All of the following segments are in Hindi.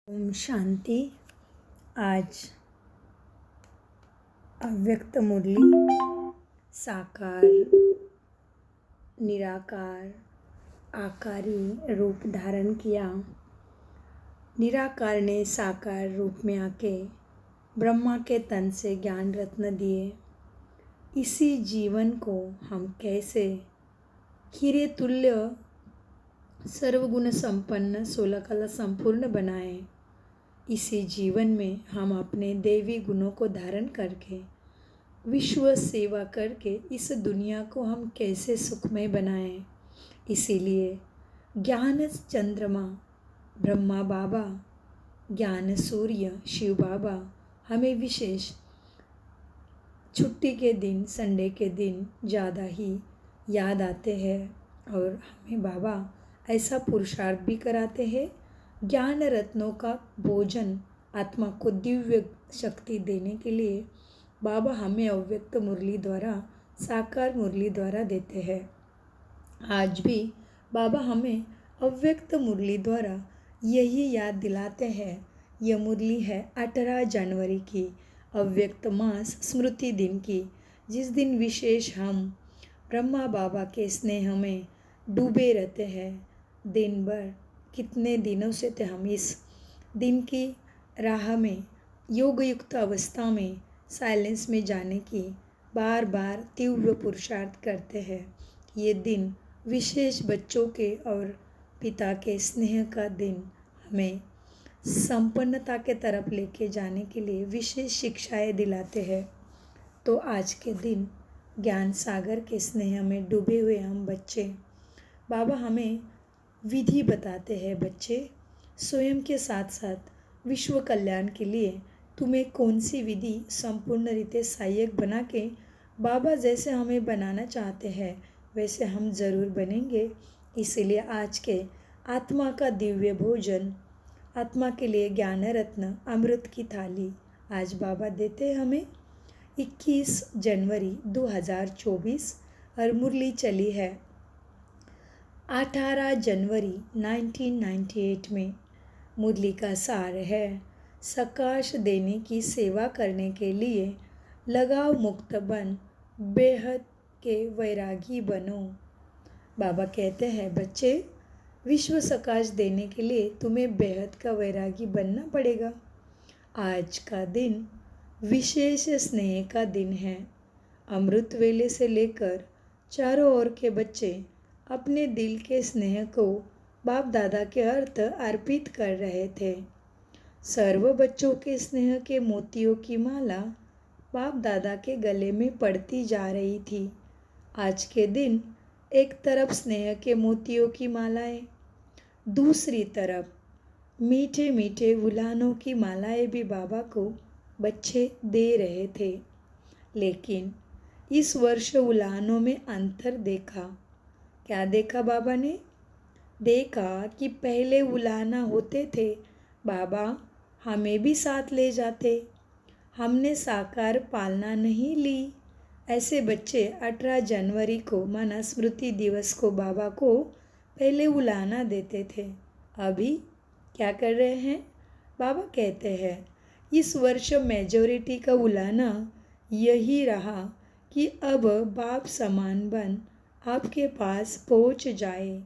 ओम शांति। आज अव्यक्त मुरली साकार निराकार आकारी रूप धारण किया। निराकार ने साकार रूप में आके ब्रह्मा के तन से ज्ञान रत्न दिए। इसी जीवन को हम कैसे हीरे तुल्य सर्वगुण संपन्न 16 कला संपूर्ण बनाएं। इसी जीवन में हम अपने देवी गुणों को धारण करके विश्व सेवा करके इस दुनिया को हम कैसे सुखमय बनाएं। इसीलिए ज्ञान चंद्रमा ब्रह्मा बाबा, ज्ञान सूर्य शिव बाबा हमें विशेष छुट्टी के दिन, संडे के दिन ज़्यादा ही याद आते हैं और हमें बाबा ऐसा पुरुषार्थ भी कराते हैं। ज्ञान रत्नों का भोजन आत्मा को दिव्य शक्ति देने के लिए बाबा हमें अव्यक्त मुरली द्वारा, साकार मुरली द्वारा देते हैं। आज भी बाबा हमें अव्यक्त मुरली द्वारा यही याद दिलाते हैं। यह मुरली है 18 जनवरी की, अव्यक्त मास स्मृति दिन की, जिस दिन विशेष हम ब्रह्मा बाबा के स्नेह में डूबे रहते हैं। दिन भर कितने दिनों से थे हम इस दिन की राह में, योग युक्त अवस्था में, साइलेंस में जाने की बार बार तीव्र पुरुषार्थ करते हैं। ये दिन विशेष बच्चों के और पिता के स्नेह का दिन हमें संपन्नता के तरफ लेके जाने के लिए विशेष शिक्षाएं दिलाते हैं। तो आज के दिन ज्ञान सागर के स्नेह में डूबे हुए हम बच्चे, बाबा हमें विधि बताते हैं। बच्चे, स्वयं के साथ साथ विश्व कल्याण के लिए तुम्हें कौन सी विधि संपूर्ण रीते सहायक बना के बाबा जैसे हमें बनाना चाहते हैं वैसे हम ज़रूर बनेंगे। इसीलिए आज के आत्मा का दिव्य भोजन, आत्मा के लिए ज्ञान रत्न अमृत की थाली आज बाबा देते हैं हमें। 21 जनवरी 2024 और मुरली चली है 18 जनवरी 1998 में। मुरली का सार है, सकाश देने की सेवा करने के लिए लगाव मुक्त बन, बेहद के वैरागी बनो। बाबा कहते हैं बच्चे, विश्व सकाश देने के लिए तुम्हें बेहद का वैरागी बनना पड़ेगा। आज का दिन विशेष स्नेह का दिन है। अमृत वेले से लेकर चारों ओर के बच्चे अपने दिल के स्नेह को बाप दादा के अर्थ अर्पित कर रहे थे। सर्व बच्चों के स्नेह के मोतियों की माला बाप दादा के गले में पड़ती जा रही थी। आज के दिन एक तरफ स्नेह के मोतियों की मालाएं, दूसरी तरफ मीठे मीठे उलानों की मालाएं भी बाबा को बच्चे दे रहे थे। लेकिन इस वर्ष उलानों में अंतर देखा। क्या देखा बाबा ने? देखा कि पहले उलाना होते थे, बाबा हमें भी साथ ले जाते, हमने साकार पालना नहीं ली। ऐसे बच्चे 18 जनवरी को माना स्मृति दिवस को बाबा को पहले उलाना देते थे। अभी क्या कर रहे हैं? बाबा कहते हैं इस वर्ष मेजॉरिटी का उलाना यही रहा कि अब बाप समान बन आपके पास पहुंच जाए।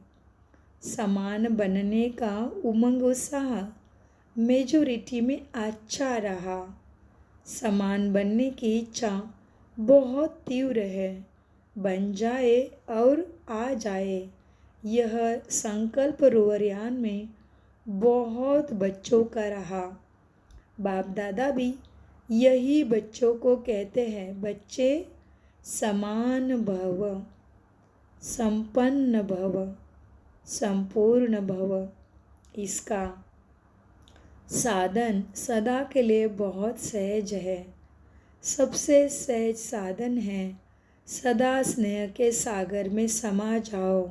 समान बनने का उमंग उत्साह मेजॉरिटी में अच्छा रहा। समान बनने की इच्छा बहुत तीव्र है। बन जाए और आ जाए, यह संकल्प रोवरियान में बहुत बच्चों का रहा। बाप दादा भी यही बच्चों को कहते हैं, बच्चे समान भव, संपन्न भव, संपूर्ण भव। इसका साधन सदा के लिए बहुत सहज है। सबसे सहज साधन है सदा स्नेह के सागर में समा जाओ।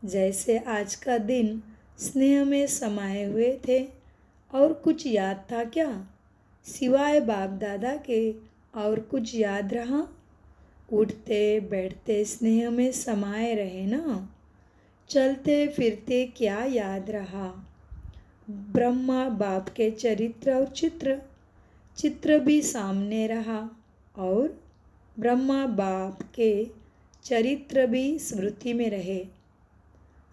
जैसे आज का दिन स्नेह में समाये हुए थे। और कुछ याद था क्या सिवाय बाप दादा के? और कुछ याद रहा? उठते बैठते स्नेह में समाये रहे ना। चलते फिरते क्या याद रहा? ब्रह्मा बाप के चरित्र और चित्र भी सामने रहा और ब्रह्मा बाप के चरित्र भी स्मृति में रहे।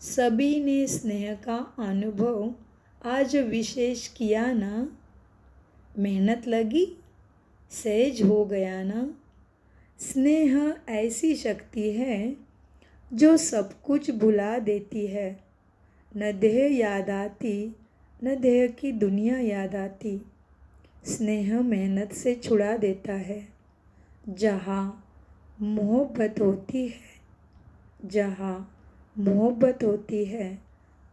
सभी ने स्नेह का अनुभव आज विशेष किया ना। मेहनत लगी, सहज हो गया ना। स्नेह ऐसी शक्ति है जो सब कुछ भुला देती है। न देह याद आती, न देह की दुनिया याद आती। स्नेह मेहनत से छुड़ा देता है। जहाँ मोहब्बत होती है, जहाँ मोहब्बत होती है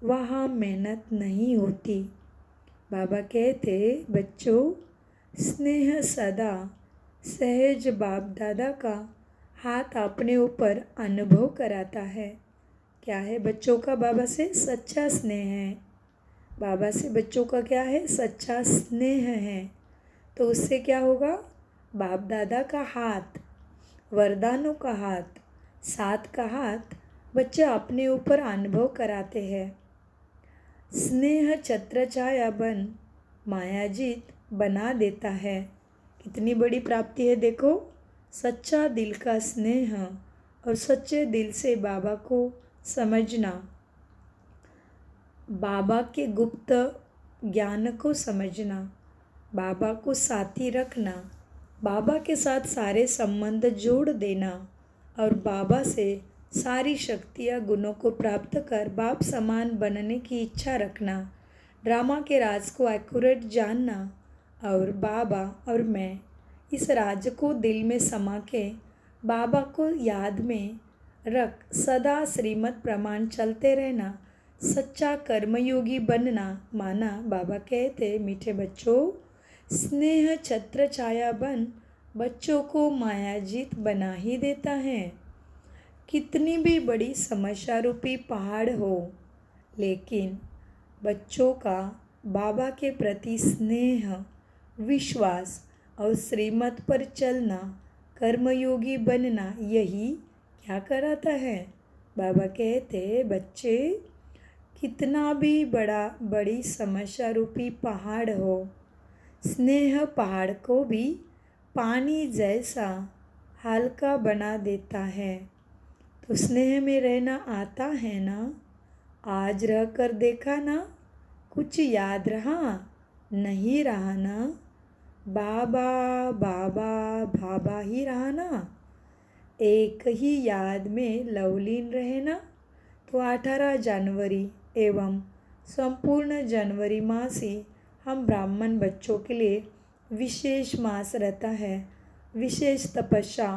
वहाँ मेहनत नहीं होती। बाबा कहते, बच्चों, स्नेह सदा सहज बाप दादा का हाथ अपने ऊपर अनुभव कराता है। क्या है बच्चों का बाबा से? सच्चा स्नेह है। बाबा से बच्चों का क्या है? सच्चा स्नेह है। तो उससे क्या होगा? बाप दादा का हाथ, वरदानों का हाथ, साथ का हाथ बच्चे अपने ऊपर अनुभव कराते हैं। स्नेह छत्र छाया बन मायाजीत बना देता है। कितनी बड़ी प्राप्ति है देखो। सच्चा दिल का स्नेह और सच्चे दिल से बाबा को समझना, बाबा के गुप्त ज्ञान को समझना, बाबा को साथी रखना, बाबा के साथ सारे संबंध जोड़ देना और बाबा से सारी शक्तियाँ गुणों को प्राप्त कर बाप समान बनने की इच्छा रखना, ड्रामा के राज को एक्यूरेट जानना और बाबा और मैं इस राज को दिल में समा के बाबा को याद में रख सदा श्रीमत प्रमाण चलते रहना, सच्चा कर्मयोगी बनना माना। बाबा कहते, मीठे बच्चों, स्नेह छत्र छाया बन बच्चों को मायाजीत बना ही देता है। कितनी भी बड़ी समस्या रूपी पहाड़ हो, लेकिन बच्चों का बाबा के प्रति स्नेह, विश्वास और श्रीमत पर चलना, कर्मयोगी बनना, यही क्या कराता है? बाबा कहते, बच्चे, कितना भी बड़ी समस्या रूपी पहाड़ हो, स्नेह पहाड़ को भी पानी जैसा हल्का बना देता है। तो स्नेह में रहना आता है ना? आज रह कर देखा ना? कुछ याद रहा? नहीं रहा ना? बाबा बाबा बाबा ही रहा ना? एक ही याद में लवलीन रहे ना? तो 18 जनवरी एवं संपूर्ण जनवरी मास ही हम ब्राह्मण बच्चों के लिए विशेष मास रहता है। विशेष तपस्या,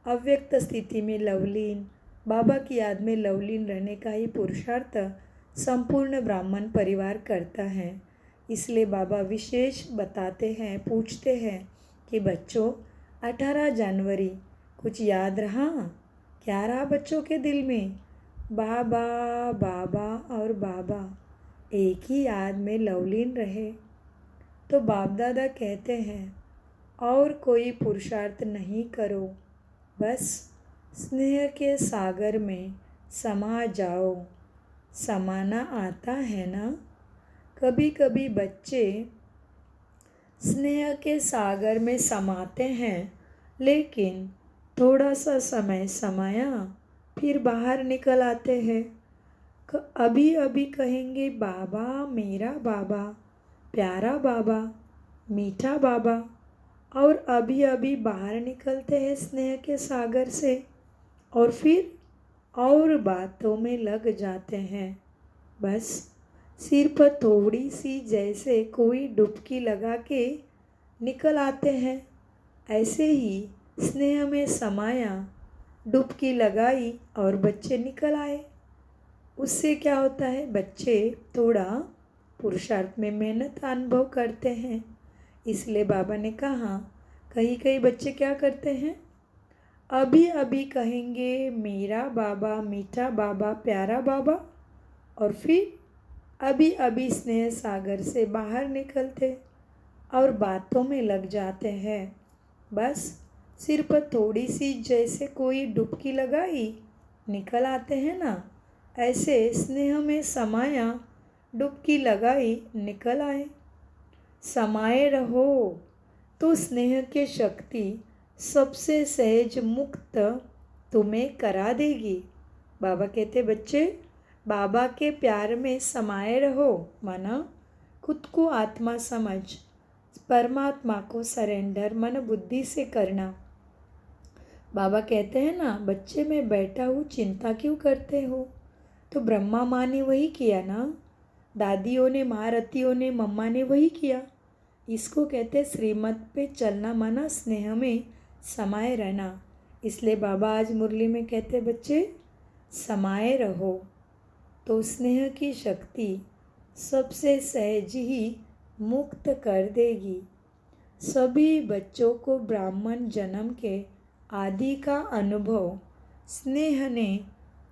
अव्यक्त स्थिति में लवलीन, बाबा की याद में लवलीन रहने का ही पुरुषार्थ संपूर्ण ब्राह्मण परिवार करता है। इसलिए बाबा विशेष बताते हैं, पूछते हैं कि बच्चों, 18 जनवरी कुछ याद रहा? क्या रहा बच्चों के दिल में? बाबा बाबा और बाबा एक ही याद में लवलीन रहे। तो बाप दादा कहते हैं, और कोई पुरुषार्थ नहीं करो, बस स्नेह के सागर में समा जाओ। समाना आता है ना? कभी कभी बच्चे स्नेह के सागर में समाते हैं, लेकिन थोड़ा सा समय समाया फिर बाहर निकल आते हैं। अभी अभी कहेंगे, बाबा मेरा बाबा, प्यारा बाबा, मीठा बाबा, और अभी अभी बाहर निकलते हैं स्नेह के सागर से और फिर और बातों में लग जाते हैं। बस सिर पर थोड़ी सी जैसे कोई डुबकी लगा के निकल आते हैं। ऐसे ही स्नेह में समाया, डुबकी लगाई और बच्चे निकल आए। उससे क्या होता है? बच्चे थोड़ा पुरुषार्थ में मेहनत अनुभव करते हैं। इसलिए बाबा ने कहा, कई बच्चे क्या करते हैं? अभी अभी कहेंगे मेरा बाबा, मीठा बाबा, प्यारा बाबा, और फिर अभी अभी स्नेह सागर से बाहर निकलते और बातों में लग जाते हैं। बस सिर पर थोड़ी सी जैसे कोई डुबकी लगाई, निकल आते हैं ना। ऐसे स्नेह में समाया, डुबकी लगाई निकल आए। समाये रहो तो स्नेह की शक्ति सबसे सहज मुक्त तुम्हें करा देगी। बाबा कहते बच्चे बाबा के प्यार में समाये रहो, माना खुद को आत्मा समझ परमात्मा को सरेंडर मन बुद्धि से करना। बाबा कहते हैं ना, बच्चे मैं बैठा हूँ चिंता क्यों करते हो? तो ब्रह्मा माँ ने वही किया ना, दादियों ने, महारथियों ने, मम्मा ने वही किया। इसको कहते श्रीमत पे चलना, माना स्नेह में समाये रहना। इसलिए बाबा आज मुरली में कहते बच्चे समाये रहो तो स्नेह की शक्ति सबसे सहज ही मुक्त कर देगी। सभी बच्चों को ब्राह्मण जन्म के आदि का अनुभव स्नेह ने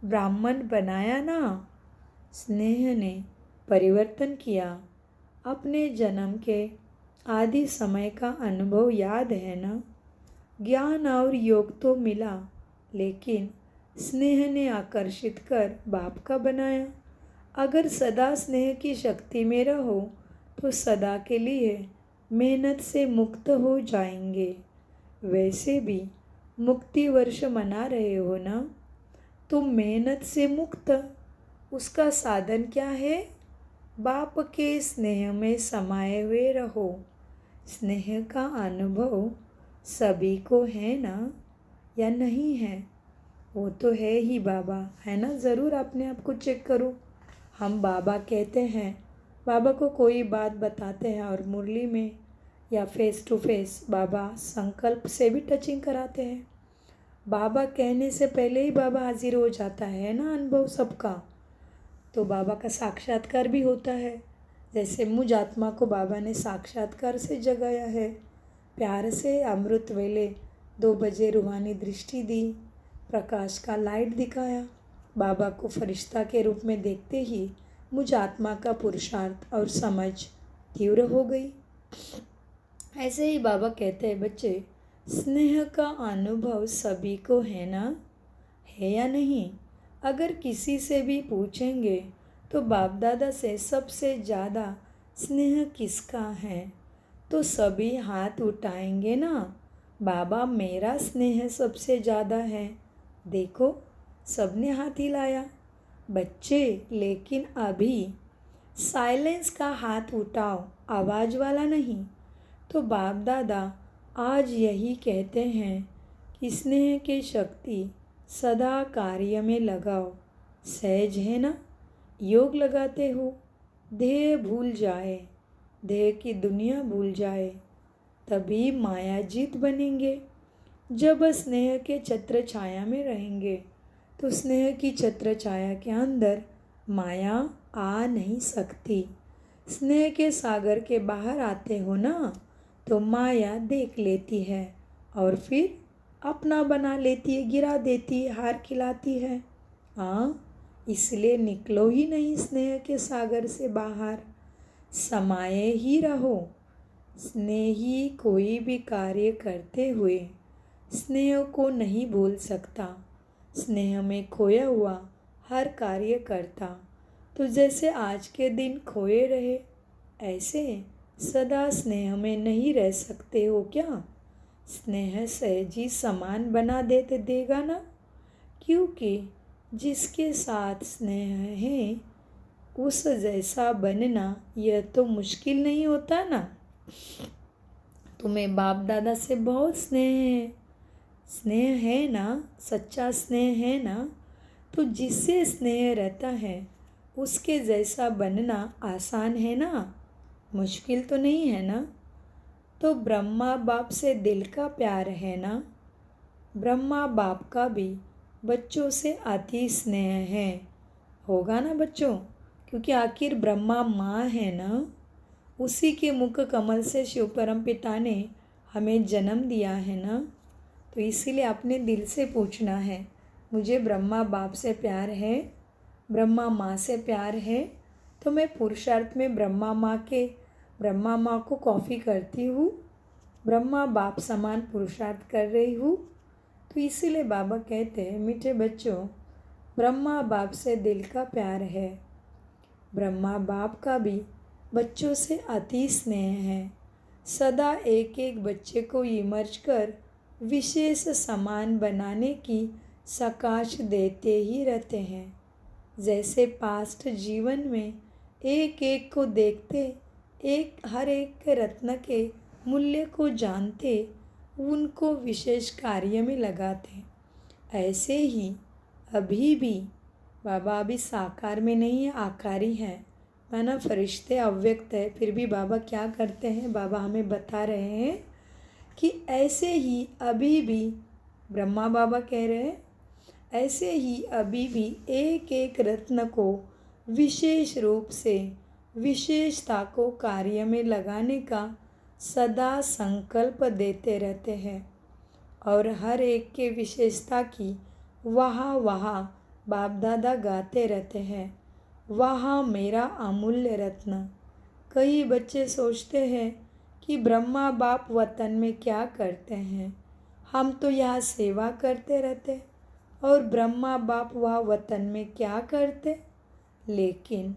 ब्राह्मण बनाया ना, स्नेह ने परिवर्तन किया। अपने जन्म के आदि समय का अनुभव याद है ना। ज्ञान और योग तो मिला, लेकिन स्नेह ने आकर्षित कर बाप का बनाया। अगर सदा स्नेह की शक्ति में रहो तो सदा के लिए मेहनत से मुक्त हो जाएंगे। वैसे भी मुक्ति वर्ष मना रहे हो ना, तुम मेहनत से मुक्त, उसका साधन क्या है? बाप के स्नेह में समाये हुए रहो। स्नेह का अनुभव सभी को है ना या नहीं है? वो तो है ही बाबा, है ना। ज़रूर अपने आप को चेक करो। हम बाबा कहते हैं, बाबा को कोई बात बताते हैं और मुरली में या फेस टू फेस बाबा संकल्प से भी टचिंग कराते हैं। बाबा कहने से पहले ही बाबा हाजिर हो जाता है ना, अनुभव सबका। तो बाबा का साक्षात्कार भी होता है। जैसे मुझ आत्मा को बाबा ने साक्षात्कार से जगाया है, प्यार से अमृत वेले 2 बजे रूहानी दृष्टि दी, प्रकाश का लाइट दिखाया। बाबा को फरिश्ता के रूप में देखते ही मुझ आत्मा का पुरुषार्थ और समझ तीव्र हो गई। ऐसे ही बाबा कहते हैं बच्चे स्नेह का अनुभव सभी को है ना, है या नहीं? अगर किसी से भी पूछेंगे तो बाप दादा से सबसे ज़्यादा स्नेह किसका है, तो सभी हाथ उठाएंगे ना। बाबा मेरा स्नेह सबसे ज़्यादा है। देखो सबने हाथ हिलाया। बच्चे लेकिन अभी साइलेंस का हाथ उठाओ, आवाज़ वाला नहीं। तो बाप दादा आज यही कहते हैं कि स्नेह की शक्ति सदा कार्य में लगाओ। सहज है ना, योग लगाते हो, देह भूल जाए, देह की दुनिया भूल जाए, तभी मायाजीत बनेंगे। जब स्नेह के छत्र छाया में रहेंगे तो स्नेह की छत्र छाया के अंदर माया आ नहीं सकती। स्नेह के सागर के बाहर आते हो ना तो माया देख लेती है और फिर अपना बना लेती है, गिरा देती है, हार खिलाती है। हाँ, इसलिए निकलो ही नहीं स्नेह के सागर से बाहर, समाये ही रहो। स्नेही कोई भी कार्य करते हुए स्नेह को नहीं भूल सकता। स्नेह में खोया हुआ हर कार्य करता, तो जैसे आज के दिन खोए रहे, ऐसे सदा स्नेह में नहीं रह सकते हो क्या? स्नेह सहजी समान बना देगा ना, क्योंकि जिसके साथ स्नेह है उस जैसा बनना यह तो मुश्किल नहीं होता ना। तुम्हें बाप दादा से बहुत स्नेह है, स्नेह है ना, सच्चा स्नेह है ना, तो जिससे स्नेह रहता है उसके जैसा बनना आसान है ना, मुश्किल तो नहीं है ना। तो ब्रह्मा बाप से दिल का प्यार है ना, ब्रह्मा बाप का भी बच्चों से अति स्नेह है, होगा ना बच्चों, क्योंकि आखिर ब्रह्मा माँ है ना। उसी के मुख कमल से शिव परम पिता ने हमें जन्म दिया है ना। तो इसीलिए अपने दिल से पूछना है, मुझे ब्रह्मा बाप से प्यार है, ब्रह्मा माँ से प्यार है, तो मैं पुरुषार्थ में ब्रह्मा माँ को कॉफ़ी करती हूँ, ब्रह्मा बाप समान पुरुषार्थ कर रही हूँ। तो इसीलिए बाबा कहते हैं मीठे बच्चों, ब्रह्मा बाप से दिल का प्यार है, ब्रह्मा बाप का भी बच्चों से अति स्नेह है। सदा एक एक बच्चे को इमर्ज कर विशेष समान बनाने की सकाश देते ही रहते हैं। जैसे पास्ट जीवन में एक एक को देखते, हर एक रत्न के मूल्य को जानते, उनको विशेष कार्य में लगाते, ऐसे ही अभी भी बाबा अभी साकार में नहीं है, आकारी है, माना फरिश्ते अव्यक्त है, फिर भी बाबा क्या करते हैं, बाबा हमें बता रहे हैं कि ऐसे ही अभी भी ब्रह्मा बाबा कह रहे हैं, ऐसे ही अभी भी एक एक रत्न को विशेष रूप से विशेषता को कार्य में लगाने का सदा संकल्प देते रहते हैं और हर एक के विशेषता की वाह बाप दादा गाते रहते हैं। वहाँ मेरा अमूल्य रत्न। कई बच्चे सोचते हैं कि ब्रह्मा बाप वतन में क्या करते हैं, हम तो यहाँ सेवा करते रहते और ब्रह्मा बाप वह वतन में क्या करते। लेकिन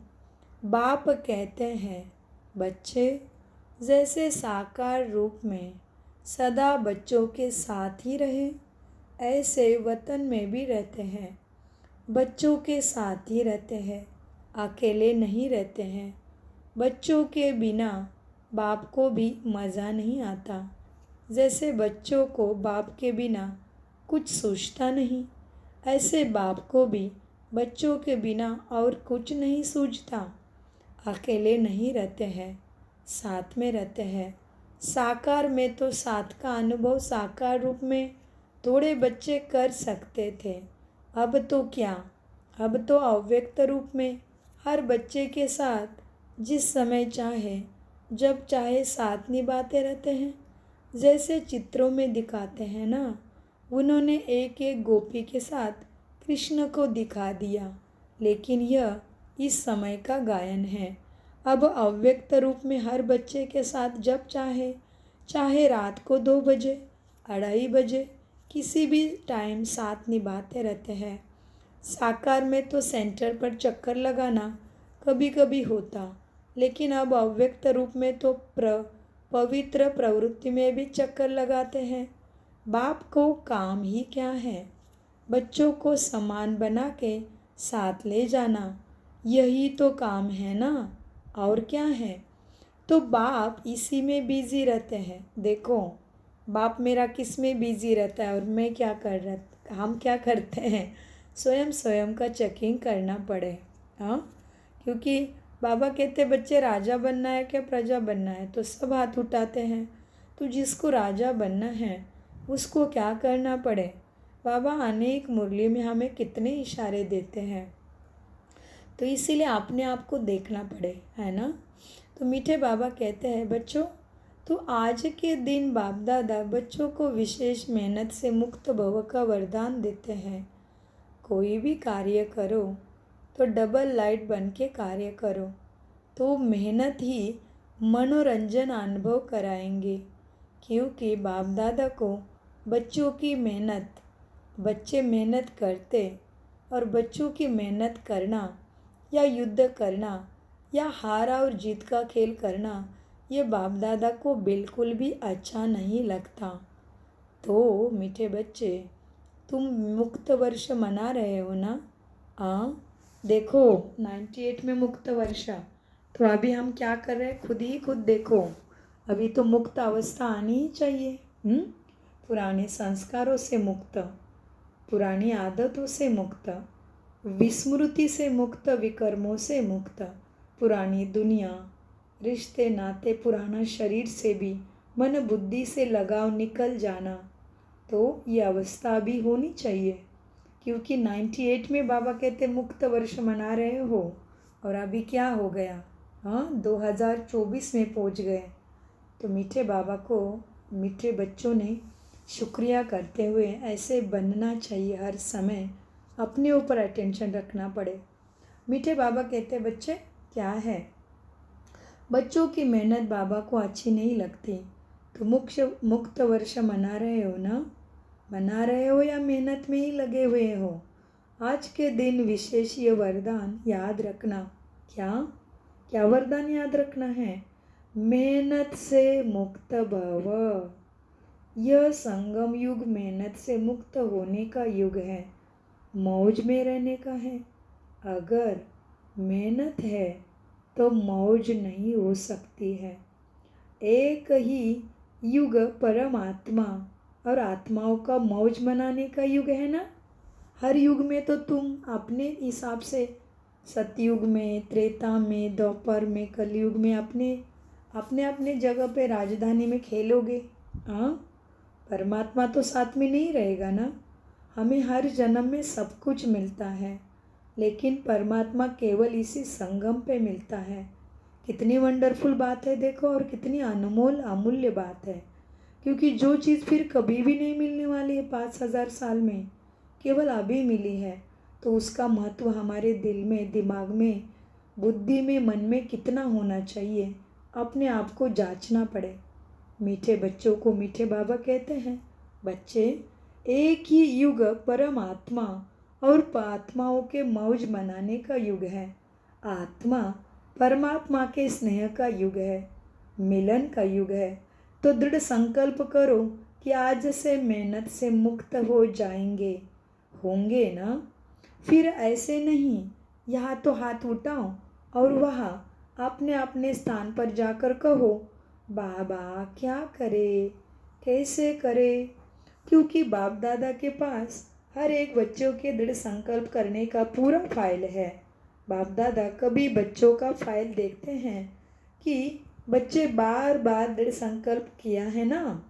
बाप कहते हैं, बच्चे जैसे साकार रूप में सदा बच्चों के साथ ही रहे, ऐसे वतन में भी रहते हैं, बच्चों के साथ ही रहते हैं, अकेले नहीं रहते हैं। बच्चों के बिना बाप को भी मज़ा नहीं आता। जैसे बच्चों को बाप के बिना कुछ सूझता नहीं, ऐसे बाप को भी बच्चों के बिना और कुछ नहीं सूझता। अकेले नहीं रहते हैं, साथ में रहते हैं। साकार में तो साथ का अनुभव साकार रूप में थोड़े बच्चे कर सकते थे, अब तो क्या, अब तो अव्यक्त रूप में हर बच्चे के साथ जिस समय चाहे जब चाहे साथ निभाते रहते हैं। जैसे चित्रों में दिखाते हैं ना, उन्होंने एक एक गोपी के साथ कृष्ण को दिखा दिया, लेकिन यह इस समय का गायन है। अब अव्यक्त रूप में हर बच्चे के साथ जब चाहे, चाहे रात को 2 बजे, 2:30 बजे, किसी भी टाइम साथ निभाते रहते हैं। साकार में तो सेंटर पर चक्कर लगाना कभी कभी होता, लेकिन अब अव्यक्त रूप में तो पवित्र प्रवृत्ति में भी चक्कर लगाते हैं। बाप को काम ही क्या है, बच्चों को समान बना के साथ ले जाना, यही तो काम है ना, और क्या है। तो बाप इसी में बिजी रहते हैं। देखो बाप मेरा किस में बिजी रहता है और मैं क्या कर रहा, हम क्या करते हैं, स्वयं का चेकिंग करना पड़े। हाँ, क्योंकि बाबा कहते बच्चे राजा बनना है क्या प्रजा बनना है, तो सब हाथ उठाते हैं। तो जिसको राजा बनना है उसको क्या करना पड़े। बाबा अनेक मुरली में हमें कितने इशारे देते हैं, तो इसीलिए अपने आप को देखना पड़े, है ना। तो मीठे बाबा कहते हैं, बच्चों तो आज के दिन बाप दादा बच्चों को विशेष मेहनत से मुक्त भव का वरदान देते हैं। कोई भी कार्य करो तो डबल लाइट बन के कार्य करो, तो मेहनत ही मनोरंजन अनुभव कराएंगे। क्योंकि बाप दादा को बच्चों की मेहनत, बच्चे मेहनत करते और बच्चों की मेहनत करना या युद्ध करना या हार और जीत का खेल करना, ये बाप दादा को बिल्कुल भी अच्छा नहीं लगता। तो मीठे बच्चे, तुम मुक्त वर्ष मना रहे हो ना। हाँ, देखो 98 में मुक्त वर्ष, तो अभी हम क्या कर रहे हैं खुद ही खुद देखो। अभी तो मुक्त अवस्था आनी ही चाहिए। पुराने संस्कारों से मुक्त, पुरानी आदतों से मुक्त, विस्मृति से मुक्त, विकर्मों से मुक्त, पुरानी दुनिया, रिश्ते नाते, पुराना शरीर से भी मन बुद्धि से लगाव निकल जाना, तो ये अवस्था भी होनी चाहिए। क्योंकि 98 में बाबा कहते मुक्त वर्ष मना रहे हो और अभी क्या हो गया, हाँ 2024 में पहुंच गए। तो मीठे बाबा को मीठे बच्चों ने शुक्रिया करते हुए ऐसे बनना चाहिए, हर समय अपने ऊपर अटेंशन रखना पड़े। मीठे बाबा कहते बच्चे क्या है, बच्चों की मेहनत बाबा को अच्छी नहीं लगती, तो मुक्त वर्ष मना रहे हो ना, मना रहे हो या मेहनत में ही लगे हुए हो। आज के दिन विशेष ये वरदान याद रखना, क्या क्या वरदान याद रखना है? मेहनत से मुक्त भव। यह संगम युग मेहनत से मुक्त होने का युग है, मौज में रहने का है। अगर मेहनत है तो मौज नहीं हो सकती है। एक ही युग परमात्मा और आत्माओं का मौज मनाने का युग है ना। हर युग में तो तुम अपने हिसाब से सतयुग में, त्रेता में, द्वापर में, कलयुग में अपने अपने अपने जगह पे राजधानी में खेलोगे। हाँ, परमात्मा तो साथ में नहीं रहेगा ना। हमें हर जन्म में सब कुछ मिलता है, लेकिन परमात्मा केवल इसी संगम पे मिलता है। कितनी वंडरफुल बात है देखो, और कितनी अनमोल अमूल्य बात है। क्योंकि जो चीज़ फिर कभी भी नहीं मिलने वाली है 5000 साल में, केवल अभी मिली है, तो उसका महत्व हमारे दिल में, दिमाग में, बुद्धि में, मन में कितना होना चाहिए, अपने आप को जांचना पड़े। मीठे बच्चों को मीठे बाबा कहते हैं। बच्चे, एक ही युग परमात्मा और आत्माओं के मौज मनाने का युग है। आत्मा परमात्मा के स्नेह का युग है, मिलन का युग है। तो दृढ़ संकल्प करो कि आज से मेहनत से मुक्त हो जाएंगे, होंगे ना। फिर ऐसे नहीं, यहाँ तो हाथ उठाओ और वहाँ अपने अपने स्थान पर जाकर कहो, बाबा क्या करे, कैसे करे। क्योंकि बाप दादा के पास हर एक बच्चों के दृढ़ संकल्प करने का पूरा फाइल है। बाप दादा कभी बच्चों का फाइल देखते हैं कि बच्चे बार बार दृढ़ संकल्प किया है ना।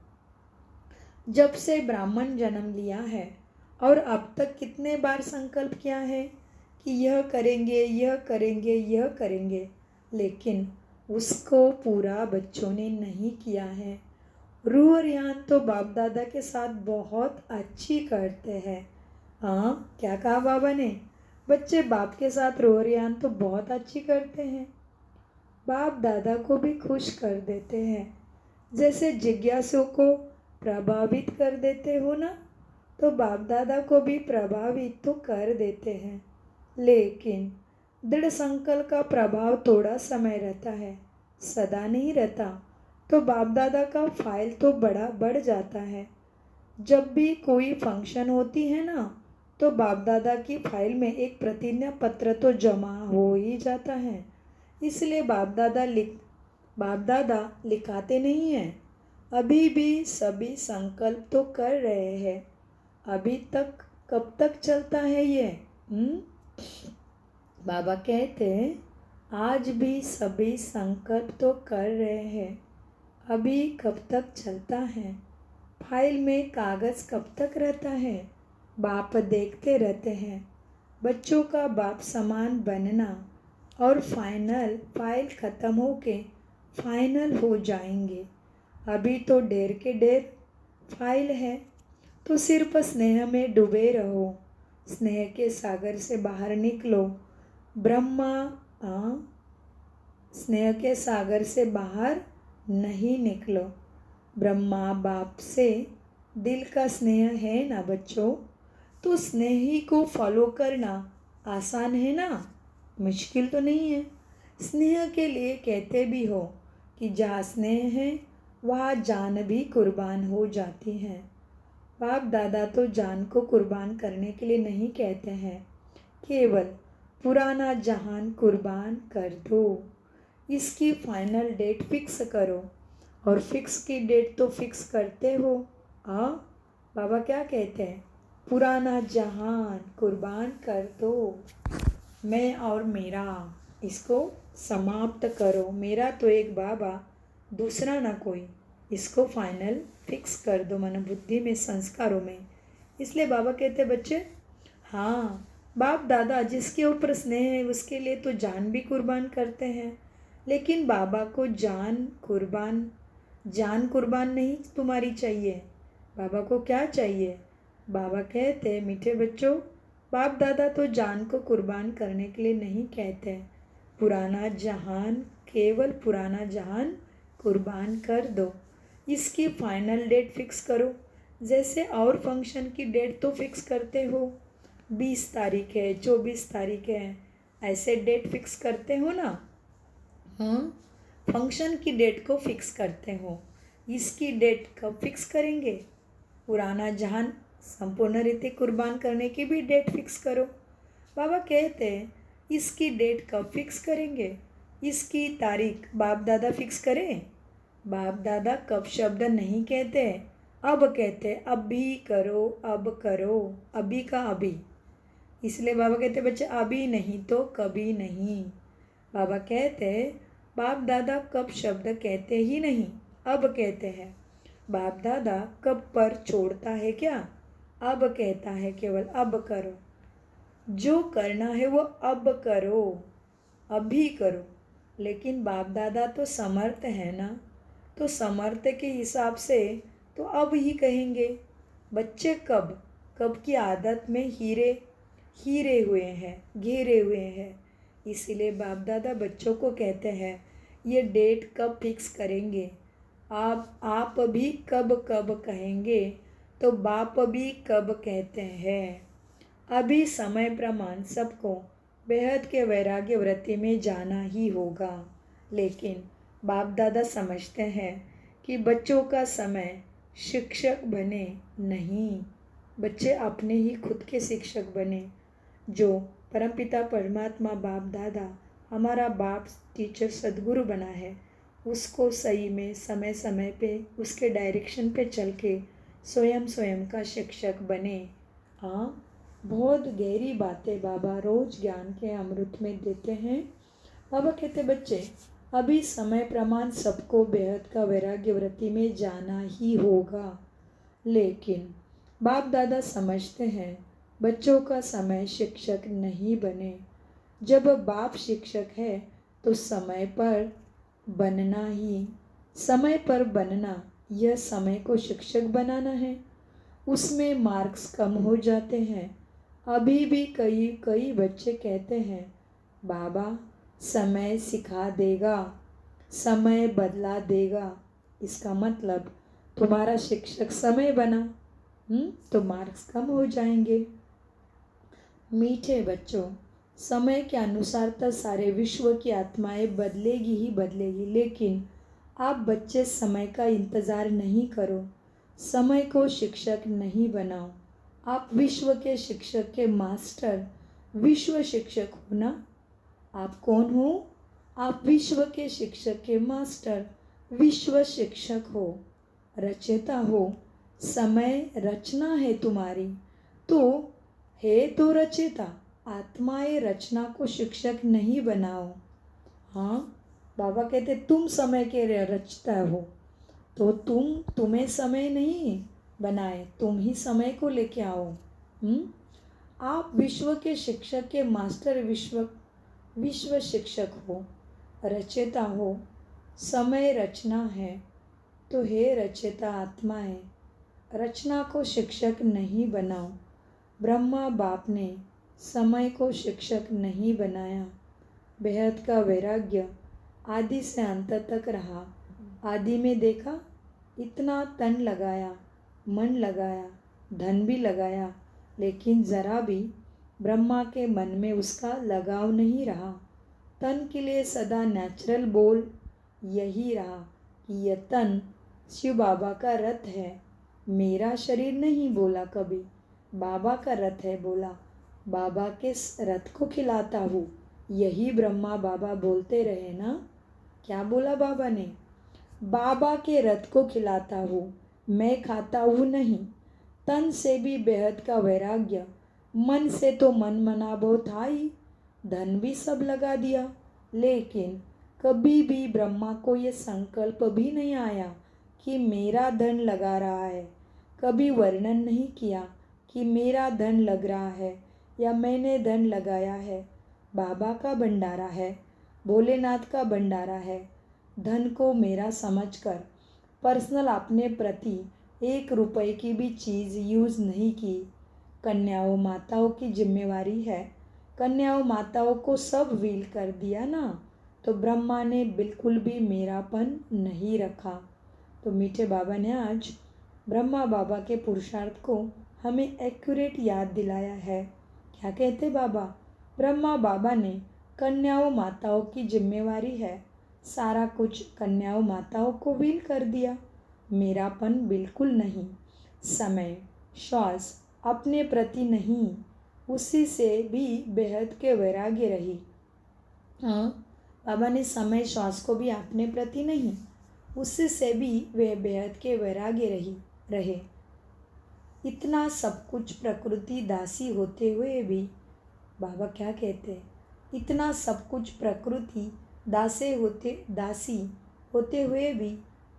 जब से ब्राह्मण जन्म लिया है और अब तक कितने बार संकल्प किया है कि यह करेंगे, यह करेंगे, यह करेंगे, लेकिन उसको पूरा बच्चों ने नहीं किया है। रूह रियान तो बाप दादा के साथ बहुत अच्छी करते हैं। हाँ, क्या कहा बाबा ने? बच्चे बाप के साथ रूह रियान तो बहुत अच्छी करते हैं, बाप दादा को भी खुश कर देते हैं। जैसे जिज्ञासु को प्रभावित कर देते हो ना, तो बाप दादा को भी प्रभावित तो कर देते हैं। लेकिन दृढ़ संकल्प का प्रभाव थोड़ा समय रहता है, सदा नहीं रहता। तो बाप दादा का फाइल तो बड़ा बढ़ जाता है। जब भी कोई फंक्शन होती है ना, तो बाप दादा की फाइल में एक प्रतिज्ञा पत्र तो जमा हो ही जाता है। इसलिए बाप दादा लिखाते नहीं हैं, अभी भी सभी संकल्प तो कर रहे हैं। अभी तक कब तक चलता है ये? बाबा कहते हैं, आज भी सभी संकल्प तो कर रहे हैं, अभी कब तक चलता है? फाइल में कागज़ कब तक रहता है? बाप देखते रहते हैं। बच्चों का बाप समान बनना और फाइल ख़त्म होके फाइनल हो जाएंगे। अभी तो ढेर के ढेर फाइल है, तो सिर्फ स्नेह में डूबे रहो। स्नेह के सागर से बाहर निकलो। ब्रह्मा स्नेह के सागर से बाहर नहीं निकलो। ब्रह्मा बाप से दिल का स्नेह है ना बच्चों, तो स्नेही को फॉलो करना आसान है ना, मुश्किल तो नहीं है। स्नेह के लिए कहते भी हो कि जहाँ स्नेह है वहाँ जान भी कुर्बान हो जाती है। बाप दादा तो जान को कुर्बान करने के लिए नहीं कहते हैं, केवल पुराना जहान कुर्बान कर दो। इसकी फाइनल डेट फिक्स करो। और फिक्स की डेट तो फिक्स करते हो। बाबा क्या कहते हैं? पुराना जहान कुर्बान कर दो, मैं और मेरा, इसको समाप्त करो। मेरा तो एक बाबा, दूसरा ना कोई। इसको फाइनल फिक्स कर दो मन बुद्धि में, संस्कारों में। इसलिए बाबा कहते बच्चे, हाँ, बाप दादा जिसके ऊपर स्नेह है उसके लिए तो जान भी कुर्बान करते हैं, लेकिन बाबा को जान कुर्बान नहीं तुम्हारी चाहिए। बाबा को क्या चाहिए? बाबा कहते हैं, मीठे बच्चों, बाप दादा तो जान को कुर्बान करने के लिए नहीं कहते। पुराना जहान, केवल पुराना जहान कुर्बान कर दो। इसकी फाइनल डेट फिक्स करो। जैसे और फंक्शन की डेट तो फिक्स करते हो, 20 तारीख है, 24 तारीख है, ऐसे डेट फिक्स करते हो ना। हाँ, फंक्शन की डेट को फिक्स करते हो। इसकी डेट कब फिक्स करेंगे? पुराना जहान संपूर्ण रीति कुर्बान करने की भी डेट फिक्स करो। बाबा कहते हैं इसकी डेट कब फिक्स करेंगे? इसकी तारीख बाप दादा फिक्स करें। बाप दादा कब शब्द नहीं कहते, अब कहते अभी करो, अब करो, अभी का अभी। इसलिए बाबा कहते बच्चे अभी नहीं तो कभी नहीं। बाबा कहते बाप दादा कब शब्द कहते ही नहीं, अब कहते हैं। बाप दादा कब पर छोड़ता है क्या? अब कहता है केवल अब करो। जो करना है वो अब करो, अभी करो। लेकिन बाप दादा तो समर्थ है ना, तो समर्थ के हिसाब से तो अब ही कहेंगे। बच्चे कब कब की आदत में हीरे हीरे हुए हैं, घेरे हुए हैं। इसीलिए बाप दादा बच्चों को कहते हैं ये डेट कब फिक्स करेंगे, आप भी कब कब कहेंगे, तो बाप भी कब कहते हैं। अभी समय प्रमाण सबको बेहद के वैराग्य वृत्ति में जाना ही होगा। लेकिन बाप दादा समझते हैं कि बच्चों का समय शिक्षक बने नहीं, बच्चे अपने ही खुद के शिक्षक बने। जो परमपिता परमात्मा बाप दादा हमारा बाप टीचर सद्गुरु बना है, उसको सही में समय समय पे उसके डायरेक्शन पे चल के स्वयं का शिक्षक बने। हाँ, बहुत गहरी बातें बाबा रोज ज्ञान के अमृत में देते हैं। बाबा कहते बच्चे अभी समय प्रमाण सबको बेहद का वैराग्य वृत्ति में जाना ही होगा। लेकिन बाप दादा समझते हैं बच्चों का समय शिक्षक नहीं बने। जब बाप शिक्षक है तो समय पर बनना यह समय को शिक्षक बनाना है। उसमें मार्क्स कम हो जाते हैं। अभी भी कई बच्चे कहते हैं बाबा समय सिखा देगा, समय बदला देगा। इसका मतलब तुम्हारा शिक्षक समय बना तो मार्क्स कम हो जाएंगे। मीठे बच्चों, समय के अनुसार तो सारे विश्व की आत्माएं बदलेगी ही बदलेगी, लेकिन आप बच्चे समय का इंतज़ार नहीं करो, समय को शिक्षक नहीं बनाओ। आप विश्व के शिक्षक के मास्टर, विश्व शिक्षक हो ना। आप कौन हो? आप विश्व के शिक्षक के मास्टर, विश्व शिक्षक हो, रचयिता हो। समय रचना है तुम्हारी, तो है तो रचयिता। आत्माएं रचना को शिक्षक नहीं बनाओ। हाँ, बाबा कहते तुम समय के रचता हो, तो तुम्हें समय नहीं बनाए, तुम ही समय को लेके आओ। आप विश्व के शिक्षक के मास्टर, विश्व शिक्षक हो, रचयिता हो। समय रचना है, तो हे रचयिता आत्माएं, रचना को शिक्षक नहीं बनाओ। ब्रह्मा बाप ने समय को शिक्षक नहीं बनाया। बेहद का वैराग्य आदि से अंत तक रहा। आदि में देखा इतना तन लगाया, मन लगाया, धन भी लगाया, लेकिन ज़रा भी ब्रह्मा के मन में उसका लगाव नहीं रहा। तन के लिए सदा नेचुरल बोल यही रहा कि यह तन शिव बाबा का रथ है, मेरा शरीर नहीं बोला कभी, बाबा का रथ है बोला। बाबा के रथ को खिलाता हूँ, यही ब्रह्मा बाबा बोलते रहे ना। क्या बोला बाबा ने? बाबा के रथ को खिलाता हूँ, मैं खाता हूँ नहीं। तन से भी बेहद का वैराग्य, मन से तो मन मनाभव था ही, धन भी सब लगा दिया, लेकिन कभी भी ब्रह्मा को ये संकल्प भी नहीं आया कि मेरा धन लगा रहा है। कभी वर्णन नहीं किया कि मेरा धन लग रहा है या मैंने धन लगाया है। बाबा का भंडारा है, भोलेनाथ का भंडारा है। धन को मेरा समझकर पर्सनल अपने प्रति 1 रुपए की भी चीज़ यूज़ नहीं की। कन्याओं माताओं की जिम्मेवारी है, कन्याओं माताओं को सब व्हील कर दिया ना, तो ब्रह्मा ने बिल्कुल भी मेरापन नहीं रखा। तो मीठे बाबा ने आज ब्रह्मा बाबा के पुरुषार्थ को हमें एक्यूरेट याद दिलाया है। क्या कहते बाबा? ब्रह्मा बाबा ने कन्याओं माताओं की जिम्मेवारी है, सारा कुछ कन्याओं माताओं को व्हील कर दिया, मेरापन बिल्कुल नहीं। समय श्वास अपने प्रति नहीं, उसी से भी बेहद के वैराग्य रही। हाँ, बाबा ने समय श्वास को भी अपने प्रति नहीं, उससे भी वे बेहद के वैराग्य रहे। इतना सब कुछ प्रकृति दासी होते हुए भी, बाबा क्या कहते हैं, इतना सब कुछ प्रकृति दासी होते हुए भी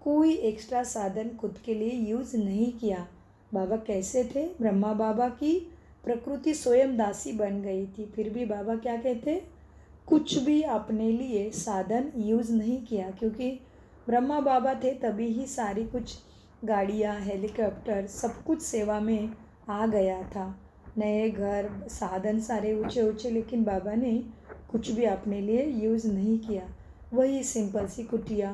कोई एक्स्ट्रा साधन खुद के लिए यूज़ नहीं किया। बाबा कैसे थे? ब्रह्मा बाबा की प्रकृति स्वयं दासी बन गई थी, फिर भी बाबा क्या कहते, कुछ भी अपने लिए साधन यूज़ नहीं किया, क्योंकि ब्रह्मा बाबा थे तभी ही सारी कुछ गाड़ियाँ, हेलीकॉप्टर सब कुछ सेवा में आ गया था। नए घर, साधन सारे ऊंचे ऊंचे, लेकिन बाबा ने कुछ भी अपने लिए यूज़ नहीं किया। वही सिंपल सी कुटिया।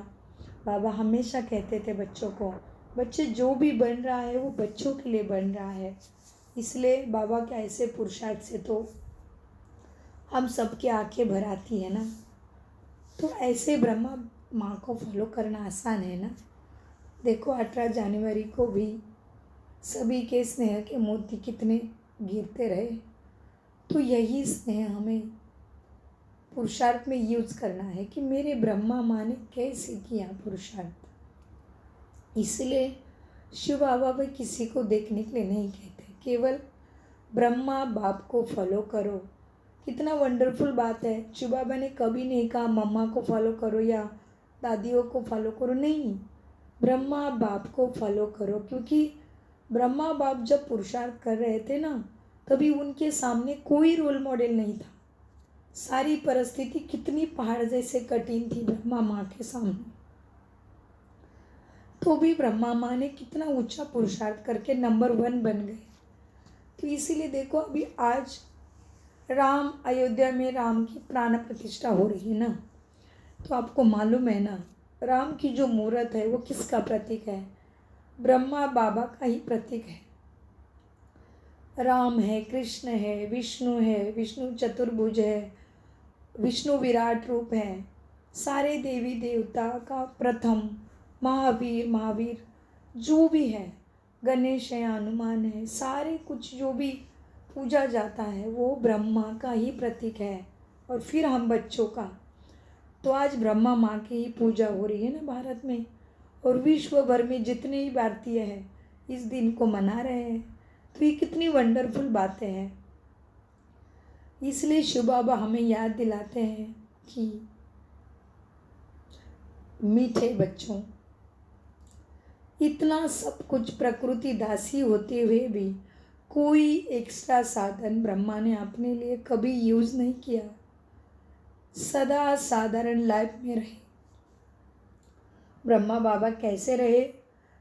बाबा हमेशा कहते थे बच्चों को, बच्चे जो भी बन रहा है वो बच्चों के लिए बन रहा है। इसलिए बाबा के ऐसे पुरुषार्थ से तो हम सबकी आंखें भर आती है ना। तो ऐसे ब्रह्मा माँ को फॉलो करना आसान है ना। देखो 18 जनवरी को भी सभी के स्नेह के मोती कितने गिरते रहे। तो यही स्नेह हमें पुरुषार्थ में यूज करना है कि मेरे ब्रह्मा माँ ने कैसे किया पुरुषार्थ। इसलिए शिव बाबा भी किसी को देखने के लिए नहीं कहते, केवल ब्रह्मा बाप को फॉलो करो। कितना वंडरफुल बात है। शिव बाबा ने कभी नहीं कहा मम्मा को फॉलो करो या दादियों को फॉलो करो, नहीं, ब्रह्मा बाप को फॉलो करो। क्योंकि ब्रह्मा बाप जब पुरुषार्थ कर रहे थे ना, तभी उनके सामने कोई रोल मॉडल नहीं था। सारी परिस्थिति कितनी पहाड़ जैसे कठिन थी ब्रह्मा माँ के सामने, तो भी ब्रह्मा माँ ने कितना ऊंचा पुरुषार्थ करके नंबर 1 बन गए। तो इसीलिए देखो अभी आज राम, अयोध्या में राम की प्राण प्रतिष्ठा हो रही है ना। तो आपको मालूम है ना, राम की जो मूर्त है वो किसका प्रतीक है? ब्रह्मा बाबा का ही प्रतीक है। राम है, कृष्ण है, विष्णु चतुर्भुज है, विष्णु विराट रूप है, सारे देवी देवता का प्रथम, महावीर जो भी है, गणेश है, हनुमान है, सारे कुछ जो भी पूजा जाता है वो ब्रह्मा का ही प्रतीक है। और फिर हम बच्चों का, तो आज ब्रह्मा माँ की ही पूजा हो रही है ना भारत में, और विश्व भर में जितने ही भारतीय हैं इस दिन को मना रहे हैं। तो ये कितनी वंडरफुल बातें हैं। इसलिए शिव बाबा हमें याद दिलाते हैं कि मीठे बच्चों, इतना सब कुछ प्रकृति दासी होते हुए भी कोई एक्स्ट्रा साधन ब्रह्मा ने अपने लिए कभी यूज़ नहीं किया। सदा साधारण लाइफ में रहे। ब्रह्मा बाबा कैसे रहे?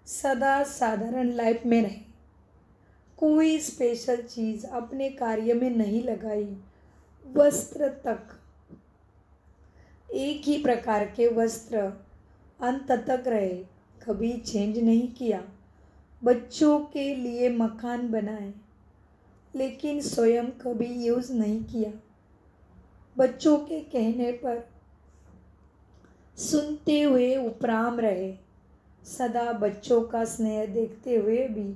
सदा साधारण लाइफ में रहे। कोई स्पेशल चीज़ अपने कार्य में नहीं लगाई। वस्त्र तक एक ही प्रकार के वस्त्र अंत तक रहे, कभी चेंज नहीं किया। बच्चों के लिए मकान बनाए, लेकिन स्वयं कभी यूज़ नहीं किया। बच्चों के कहने पर सुनते हुए उपराम रहे। सदा बच्चों का स्नेह देखते हुए भी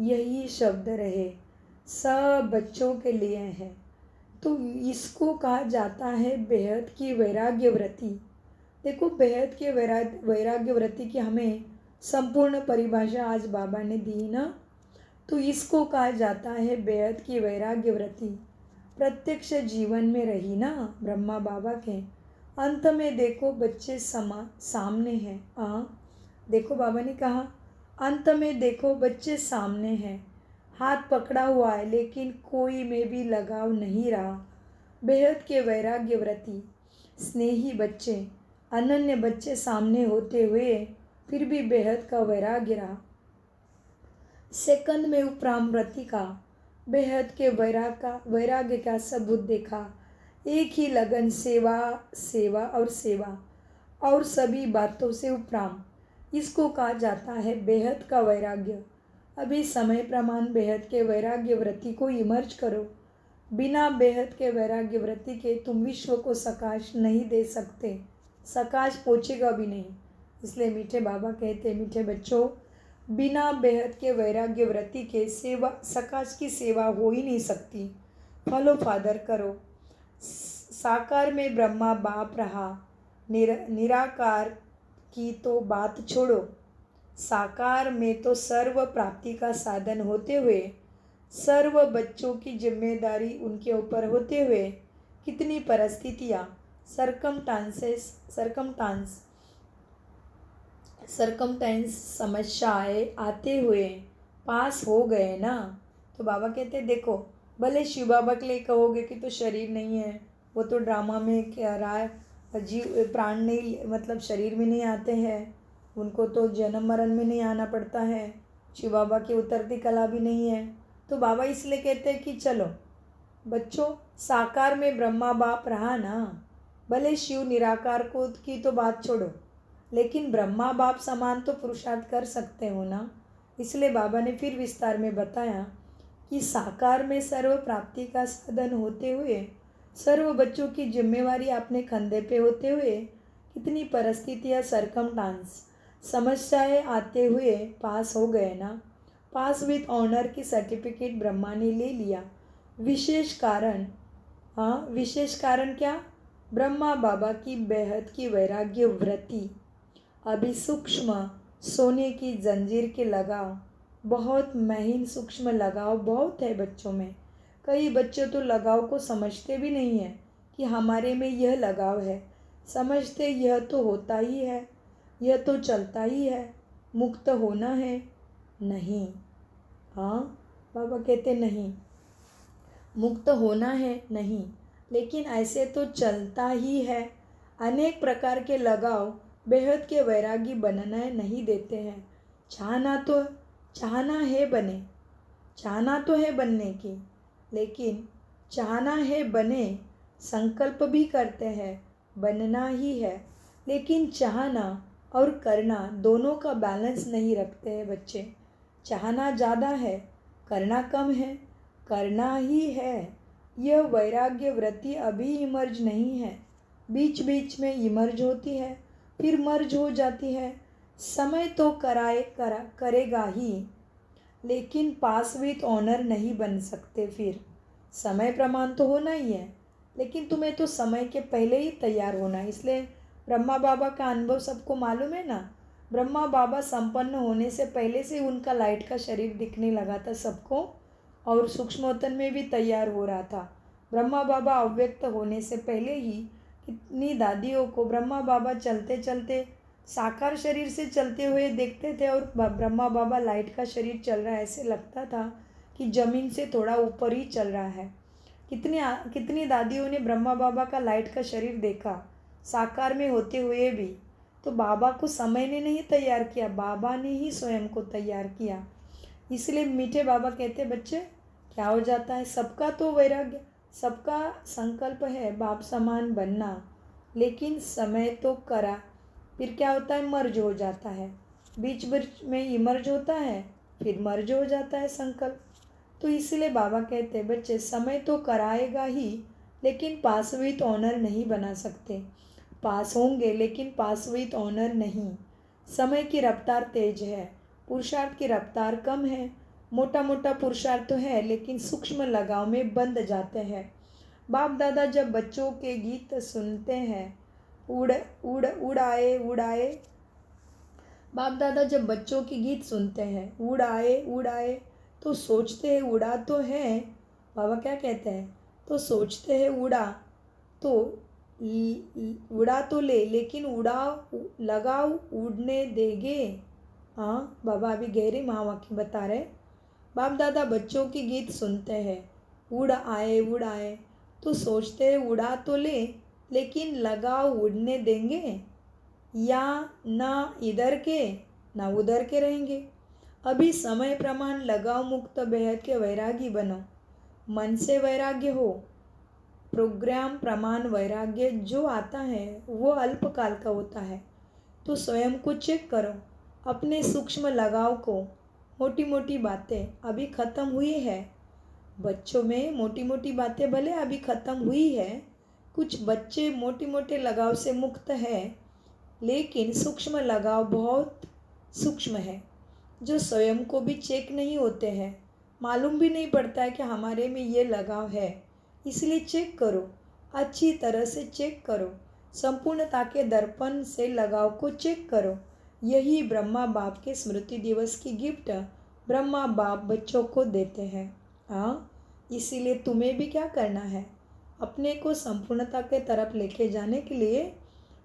यही शब्द रहे, सब बच्चों के लिए है। तो इसको कहा जाता है बेहद की वैराग्य व्रति। देखो बेहद के वैराग्य व्रति की हमें संपूर्ण परिभाषा आज बाबा ने दी ना। तो इसको कहा जाता है बेहद की वैराग्य व्रति। प्रत्यक्ष जीवन में रही ना ब्रह्मा बाबा के। अंत में देखो बच्चे सामने हैं। देखो बाबा ने कहा अंत में देखो बच्चे सामने हैं, हाथ पकड़ा हुआ है लेकिन कोई में भी लगाव नहीं रहा। बेहद के वैराग्य व्रति स्नेही बच्चे, अनन्य बच्चे सामने होते हुए फिर भी बेहद का वैराग्य रहा। सेकंड में उपराम व्रति का बेहद के वैराग्य का सबूत देखा। एक ही लगन, सेवा और सभी बातों से उपराम। इसको कहा जाता है बेहद का वैराग्य। अभी समय प्रमाण बेहद के वैराग्य व्रति को इमर्ज करो। बिना बेहद के वैराग्य वृत्ति के तुम विश्व को सकाश नहीं दे सकते, सकाश पहुँचेगा भी नहीं। इसलिए मीठे बाबा कहते, मीठे बच्चों, बिना बेहद के वैराग्य वृत्ति के सेवा सकाश की सेवा हो ही नहीं सकती। फॉलो फादर करो। साकार में ब्रह्मा बाप रहा, निराकार की तो बात छोड़ो। साकार में तो सर्व प्राप्ति का साधन होते हुए, सर्व बच्चों की जिम्मेदारी उनके ऊपर होते हुए, कितनी परिस्थितियाँ सरकमटेंस समस्याएं आते हुए पास हो गए ना। तो बाबा कहते देखो, भले शिव बाबा के लिए कहोगे कि तो शरीर नहीं है, वो तो ड्रामा में क्या रहा है, जीव प्राण नहीं, मतलब शरीर में नहीं आते हैं, उनको तो जन्म मरण में नहीं आना पड़ता है, शिव बाबा की उतरती कला भी नहीं है। तो बाबा इसलिए कहते हैं कि चलो बच्चों, साकार में ब्रह्मा बाप रहा ना, भले शिव निराकार को की तो बात छोड़ो, लेकिन ब्रह्मा बाप समान तो पुरुषार्थ कर सकते हो ना। इसलिए बाबा ने फिर विस्तार में बताया कि साकार में सर्व प्राप्ति का साधन होते हुए, सर्व बच्चों की जिम्मेवारी अपने कंधे पे होते हुए, कितनी परिस्थितियाँ सरकमस्टांस समस्याएं आते हुए पास हो गए ना। पास विथ ऑनर की सर्टिफिकेट ब्रह्मा ने ले लिया। विशेष कारण क्या? ब्रह्मा बाबा की बेहद की वैराग्य वृत्ति। अभी सूक्ष्म सोने की जंजीर के लगाव, बहुत महीन सूक्ष्म लगाव बहुत है बच्चों में। कई बच्चे तो लगाव को समझते भी नहीं है कि हमारे में यह लगाव है, समझते यह तो होता ही है, यह तो चलता ही है, मुक्त होना है। नहीं, हाँ बाबा कहते नहीं, मुक्त होना है नहीं, लेकिन ऐसे तो चलता ही है। अनेक प्रकार के लगाव बेहद के वैरागी बनना नहीं देते हैं। चाहना तो है बनने की, लेकिन चाहना है बने, संकल्प भी करते हैं, बनना ही है, लेकिन चाहना और करना दोनों का बैलेंस नहीं रखते हैं बच्चे। चाहना ज़्यादा है, करना कम है, करना ही है। यह वैराग्य वृत्ति अभी इमर्ज नहीं है, बीच बीच में इमर्ज होती है, फिर मर्ज हो जाती है। समय तो करेगा ही, लेकिन पास विथ ऑनर नहीं बन सकते। फिर समय प्रमाण तो होना ही है, लेकिन तुम्हें तो समय के पहले ही तैयार होना है। इसलिए ब्रह्मा बाबा का अनुभव सबको मालूम है ना। ब्रह्मा बाबा संपन्न होने से पहले से उनका लाइट का शरीर दिखने लगा था सबको, और सूक्ष्मोतन में भी तैयार हो रहा था। ब्रह्मा बाबा अव्यक्त होने से पहले ही कितनी दादियों को ब्रह्मा बाबा चलते चलते साकार शरीर से चलते हुए देखते थे, और ब्रह्मा बाबा लाइट का शरीर चल रहा है, ऐसे लगता था कि ज़मीन से थोड़ा ऊपर ही चल रहा है। कितनी दादियों ने ब्रह्मा बाबा का लाइट का शरीर देखा साकार में होते हुए भी। तो बाबा को समय ने नहीं तैयार किया, बाबा ने ही स्वयं को तैयार किया। इसलिए मीठे बाबा कहते बच्चे, क्या हो जाता है, सबका तो वैराग्य, सबका संकल्प है बाप समान बनना, लेकिन समय तो करा, फिर क्या होता है, मर्ज हो जाता है, बीच बीच में इमर्ज होता है, फिर मर्ज हो जाता है संकल्प। तो इसलिए बाबा कहते बच्चे, समय तो कराएगा ही, लेकिन पास विथ ऑनर नहीं बना सकते। पास होंगे लेकिन पास विथ ऑनर नहीं। समय की रफ्तार तेज है, पुरुषार्थ की रफ्तार कम है। मोटा मोटा पुरुषार्थ तो है, लेकिन सूक्ष्म लगाव में बंध जाते हैं। बाप दादा जब बच्चों के गीत सुनते हैं, उड़ाए, बाप दादा जब बच्चों की गीत सुनते हैं, उड़ाए, तो सोचते हैं उड़ा तो है। बाबा क्या कहते हैं, तो सोचते हैं उड़ा तो ले, लेकिन लगाओ उड़ने देंगे। हाँ बाबा अभी गहरी महावाक्य बता रहे। बाप दादा बच्चों की गीत सुनते हैं, उड़ाए, तो सोचते हैं उड़ा तो ले, लेकिन लगाओ उड़ने देंगे, या ना इधर के ना उधर के रहेंगे। अभी समय प्रमाण लगाओ, मुक्त बेहद के वैरागी बनो, मन से वैराग्य हो। प्रोग्राम प्रमाण वैराग्य जो आता है वो अल्पकाल का होता है। तो स्वयं को चेक करो, अपने सूक्ष्म लगाव को। मोटी मोटी बातें अभी ख़त्म हुई है, बच्चों में मोटी मोटी बातें भले अभी ख़त्म हुई है, कुछ बच्चे मोटे मोटे लगाव से मुक्त है, लेकिन सूक्ष्म लगाव बहुत सूक्ष्म है, जो स्वयं को भी चेक नहीं होते हैं। मालूम भी नहीं पड़ता है कि हमारे में ये लगाव है। इसलिए चेक करो, अच्छी तरह से चेक करो, संपूर्णता के दर्पण से लगाव को चेक करो। यही ब्रह्मा बाप के स्मृति दिवस की गिफ्ट ब्रह्मा बाप बच्चों को देते हैं। हाँ, इसीलिए तुम्हें भी क्या करना है, अपने को संपूर्णता के तरफ लेके जाने के लिए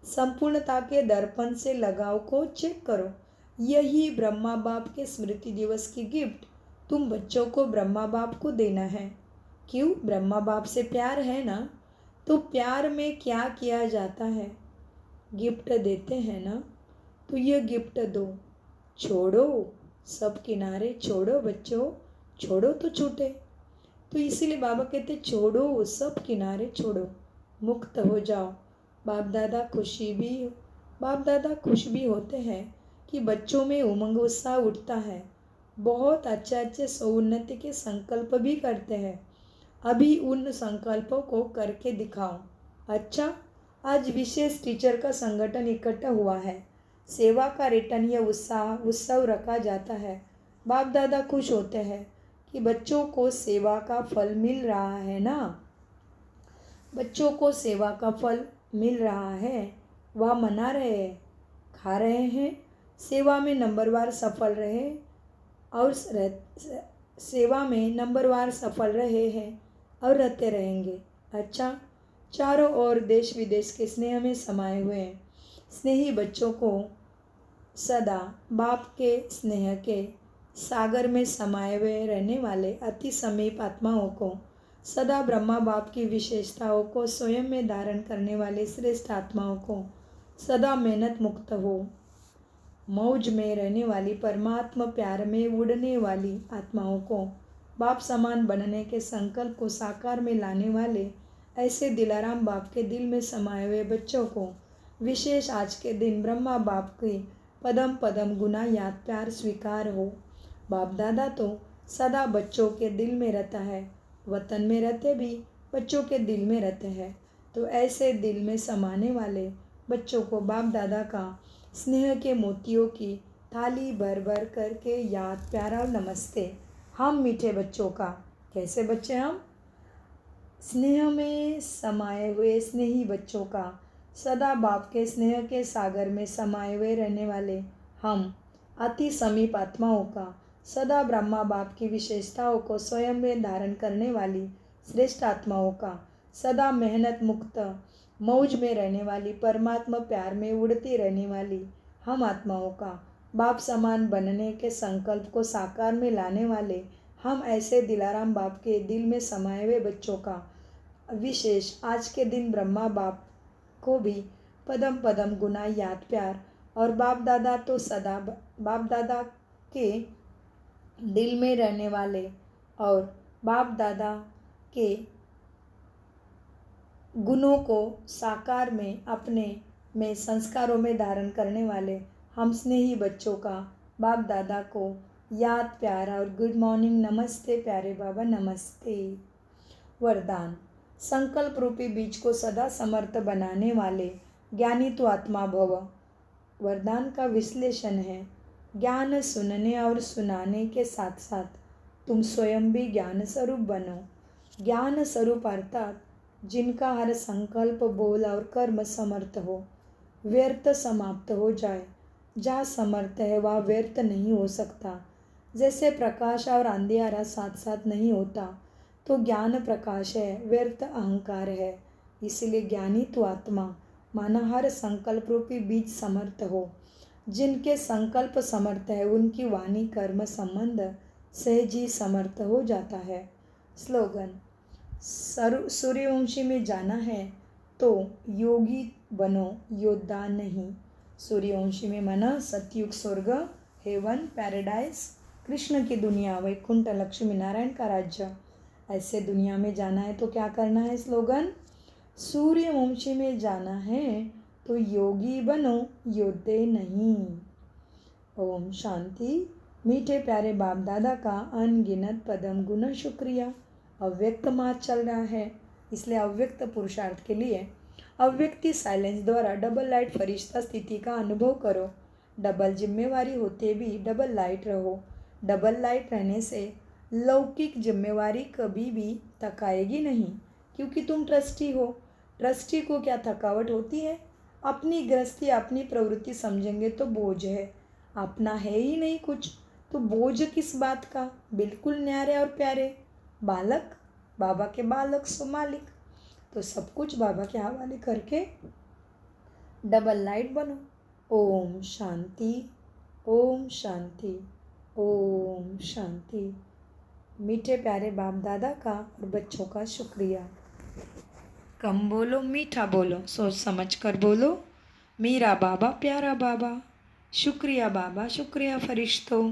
संपूर्णता के दर्पण से लगाव को चेक करो। यही ब्रह्मा बाप के स्मृति दिवस की गिफ्ट तुम बच्चों को ब्रह्मा बाप को देना है। क्यों? ब्रह्मा बाप से प्यार है ना, तो प्यार में क्या किया जाता है, गिफ्ट देते हैं ना, तो ये गिफ्ट दो। छोड़ो सब किनारे, छोड़ो बच्चों, छोड़ो तो छूटे। तो इसीलिए बाबा कहते छोड़ो सब किनारे, छोड़ो, मुक्त हो जाओ। बाप दादा खुश भी होते हैं कि बच्चों में उमंग उत्साह उठता है। बहुत अच्छे अच्छे उन्नति के संकल्प भी करते हैं। अभी उन संकल्पों को करके दिखाओ। अच्छा, आज विशेष टीचर का संगठन इकट्ठा हुआ है, सेवा का रिटर्न या उत्सव रखा जाता है। बाप दादा खुश होते हैं कि बच्चों को सेवा का फल मिल रहा है ना, बच्चों को सेवा का फल मिल रहा है, वह मना रहे हैं, खा रहे हैं, सेवा में नंबरवार सफल रहे और सेवा में नंबरवार सफल रहे हैं और रहते रहेंगे। अच्छा, चारों ओर देश विदेश के स्नेह में समाये हुए हैं। स्नेही बच्चों को सदा बाप के स्नेह के सागर में समाये हुए रहने वाले अति समीप आत्माओं को, सदा ब्रह्मा बाप की विशेषताओं को स्वयं में धारण करने वाले श्रेष्ठ आत्माओं को, सदा मेहनत मुक्त हो मौज में रहने वाली परमात्मा प्यार में उड़ने वाली आत्माओं को, बाप समान बनने के संकल्प को साकार में लाने वाले ऐसे दिलाराम बाप के दिल में समाये हुए बच्चों को विशेष आज के दिन ब्रह्मा बाप की पदम पदम गुना याद प्यार स्वीकार हो। बाप दादा तो सदा बच्चों के दिल में रहता है, वतन में रहते भी बच्चों के दिल में रहते हैं। तो ऐसे दिल में समाने वाले बच्चों को बाप दादा का स्नेह के मोतियों की थाली भर भर करके याद प्यारा और नमस्ते। हम मीठे बच्चों का, कैसे बच्चे हम, स्नेह में समाये हुए स्नेही बच्चों का, सदा बाप के स्नेह के सागर में समाये हुए रहने वाले हम अति समीप आत्माओं का, सदा ब्रह्मा बाप की विशेषताओं को स्वयं में धारण करने वाली श्रेष्ठ आत्माओं का, सदा मेहनत मुक्त मौज में रहने वाली परमात्मा प्यार में उड़ती रहने वाली हम आत्माओं का, बाप समान बनने के संकल्प को साकार में लाने वाले हम ऐसे दिलाराम बाप के दिल में समाये हुए बच्चों का विशेष आज के दिन ब्रह्मा बाप को भी पदम पदम गुना याद प्यार, और बाप दादा तो सदा बाप दादा के दिल में रहने वाले और बाप दादा के गुणों को साकार में अपने में संस्कारों में धारण करने वाले हम स्नेही बच्चों का बाप दादा को याद प्यार और गुड मॉर्निंग, नमस्ते प्यारे बाबा, नमस्ते। वरदान, संकल्प रूपी बीज को सदा समर्थ बनाने वाले ज्ञानी तो आत्मा भव। वरदान का विश्लेषण है, ज्ञान सुनने और सुनाने के साथ साथ तुम स्वयं भी ज्ञान स्वरूप बनो। ज्ञान स्वरूप अर्थात जिनका हर संकल्प बोल और कर्म समर्थ हो, व्यर्थ समाप्त हो जाए। जहाँ समर्थ है वहाँ व्यर्थ नहीं हो सकता। जैसे प्रकाश और अंधियारा साथ साथ नहीं होता, तो ज्ञान प्रकाश है, व्यर्थ अहंकार है। इसलिए ज्ञानी तो आत्मा माना हर संकल्प रूपी बीज समर्थ हो। जिनके संकल्प समर्थ है उनकी वाणी कर्म संबंध सहज ही समर्थ हो जाता है। स्लोगन, सूर्यवंशी में जाना है तो योगी बनो, योद्धा नहीं। सूर्यवंशी में माना सतयुग, स्वर्ग, हेवन, पैराडाइज, कृष्ण की दुनिया, वैकुंठ, लक्ष्मी नारायण का राज्य, ऐसे दुनिया में जाना है तो क्या करना है। स्लोगन, सूर्यवंशी में जाना है तो योगी बनो, योद्धे नहीं। ओम शांति। मीठे प्यारे बाप दादा का अनगिनत पदम गुना शुक्रिया। अव्यक्त मार्ग चल रहा है, इसलिए अव्यक्त पुरुषार्थ के लिए अव्यक्ति साइलेंस द्वारा डबल लाइट फरिश्ता स्थिति का अनुभव करो। डबल जिम्मेवारी होते भी डबल लाइट रहो। डबल लाइट रहने से लौकिक जिम्मेवारी कभी भी थकाएगी नहीं, क्योंकि तुम ट्रस्टी हो। ट्रस्टी को क्या थकावट होती है? अपनी गृहस्थी अपनी प्रवृत्ति समझेंगे तो बोझ है, अपना है ही नहीं कुछ, तो बोझ किस बात का? बिल्कुल न्यारे और प्यारे बालक, बाबा के बालक सो मालिक। तो सब कुछ बाबा के हवाले करके डबल लाइट बनो। ओम शांति, ओम शांति, ओम शांति। मीठे प्यारे बाप दादा का और बच्चों का शुक्रिया। कम बोलो, मीठा बोलो, सोच समझ कर बोलो। मेरा बाबा प्यारा बाबा, शुक्रिया बाबा, शुक्रिया फरिश्तों।